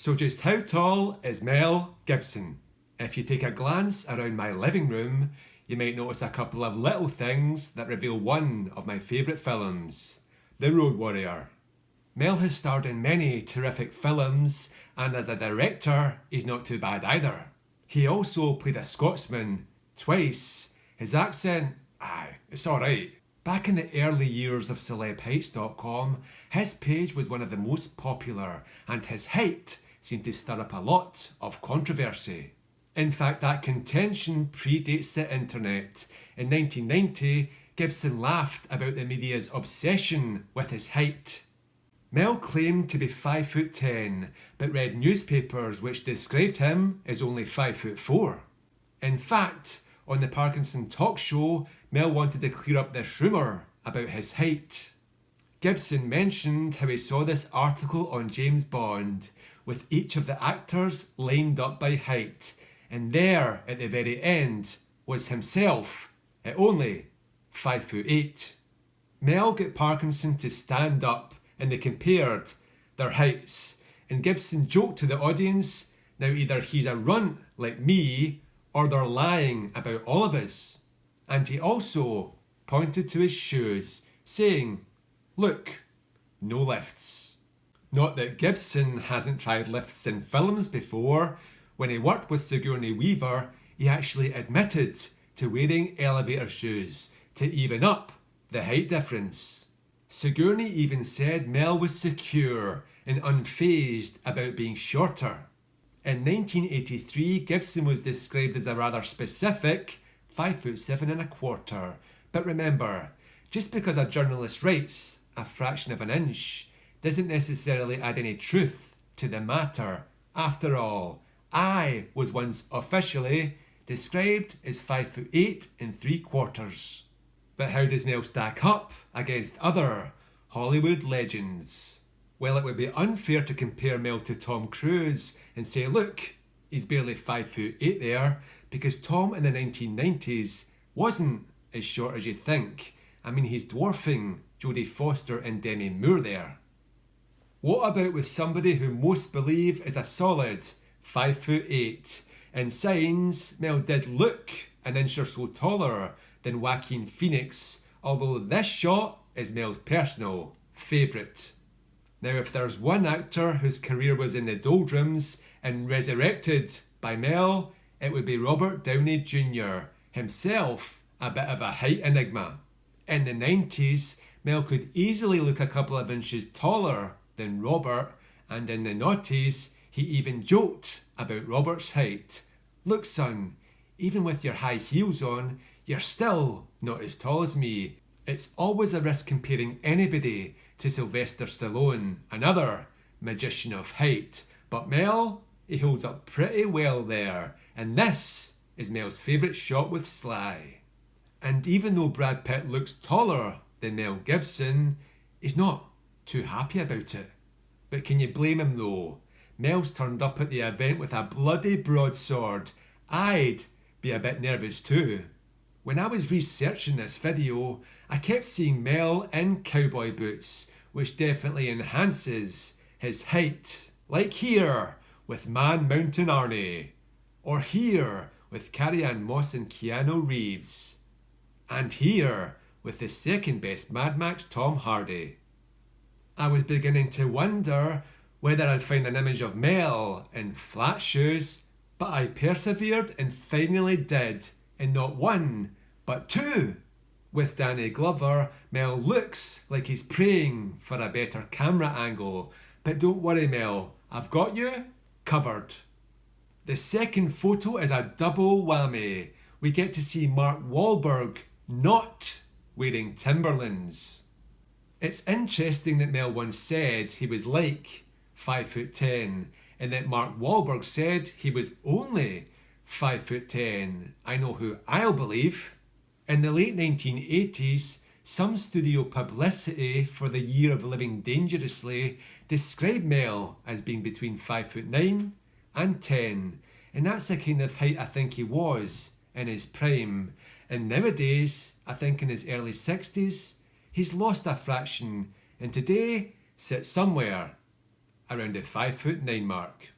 So just how tall is Mel Gibson? If you take a glance around my living room, you might notice a couple of little things that reveal one of my favourite films, The Road Warrior. Mel has starred in many terrific films, and as a director, he's not too bad either. He also played a Scotsman twice. His accent, it's alright. Back in the early years of celebheights.com, his page was one of the most popular, and his height seemed to stir up a lot of controversy. In fact, that contention predates the internet. In 1990, Gibson laughed about the media's obsession with his height. Mel claimed to be 5'10", but read newspapers which described him as only 5'4". In fact, on the Parkinson talk show, Mel wanted to clear up this rumour about his height. Gibson mentioned how he saw this article on James Bond, with each of the actors lined up by height, and there, at the very end, was himself, at only 5'8". Mel got Parkinson to stand up, and they compared their heights, and Gibson joked to the audience, now either he's a runt like me, or they're lying about all of us. And he also pointed to his shoes, saying, "Look, no lifts." Not that Gibson hasn't tried lifts in films before. When he worked with Sigourney Weaver, he actually admitted to wearing elevator shoes to even up the height difference. Sigourney even said Mel was secure and unfazed about being shorter. In 1983, Gibson was described as a rather specific 5'7¼ But remember, just because a journalist writes a fraction of an inch doesn't necessarily add any truth to the matter. After all, I was once officially described as 5'8¾ But how does Mel stack up against other Hollywood legends? Well, it would be unfair to compare Mel to Tom Cruise and say, look, he's barely 5'8" there, because Tom in the 1990s wasn't as short as you think. I mean, he's dwarfing Jodie Foster and Demi Moore there. What about with somebody who most believe is a solid 5'8"? In Signs, Mel did look an inch or so taller than Joaquin Phoenix, although this shot is Mel's personal favourite. Now, if there's one actor whose career was in the doldrums and resurrected by Mel, it would be Robert Downey Jr., himself a bit of a height enigma. In the 90s, Mel could easily look a couple of inches taller than Robert, and in the noughties, he even joked about Robert's height. Look, son, even with your high heels on, you're still not as tall as me. It's always a risk comparing anybody to Sylvester Stallone, another magician of height. But Mel, he holds up pretty well there, and this is Mel's favourite shot with Sly. And even though Brad Pitt looks taller than Mel Gibson, he's not too happy about it. But can you blame him though? Mel's turned up at the event with a bloody broadsword. I'd be a bit nervous too. When I was researching this video, I kept seeing Mel in cowboy boots, which definitely enhances his height. Like here with Man Mountain Arnie, or here with Carrie-Anne Moss and Keanu Reeves, and here with the second best Mad Max Tom Hardy. I was beginning to wonder whether I'd find an image of Mel in flat shoes, but I persevered and finally did, in not one, but two. With Danny Glover, Mel looks like he's praying for a better camera angle, but don't worry Mel, I've got you covered. The second photo is a double whammy. We get to see Mark Wahlberg not wearing Timberlands. It's interesting that Mel once said he was like 5'10", and that Mark Wahlberg said he was only 5'10". I know who I'll believe. In the late 1980s, some studio publicity for the year of Living Dangerously described Mel as being between 5'9" and 10, and that's the kind of height I think he was in his prime. And nowadays, I think in his early 60s, he's lost a fraction and today sits somewhere around the 5'9" mark.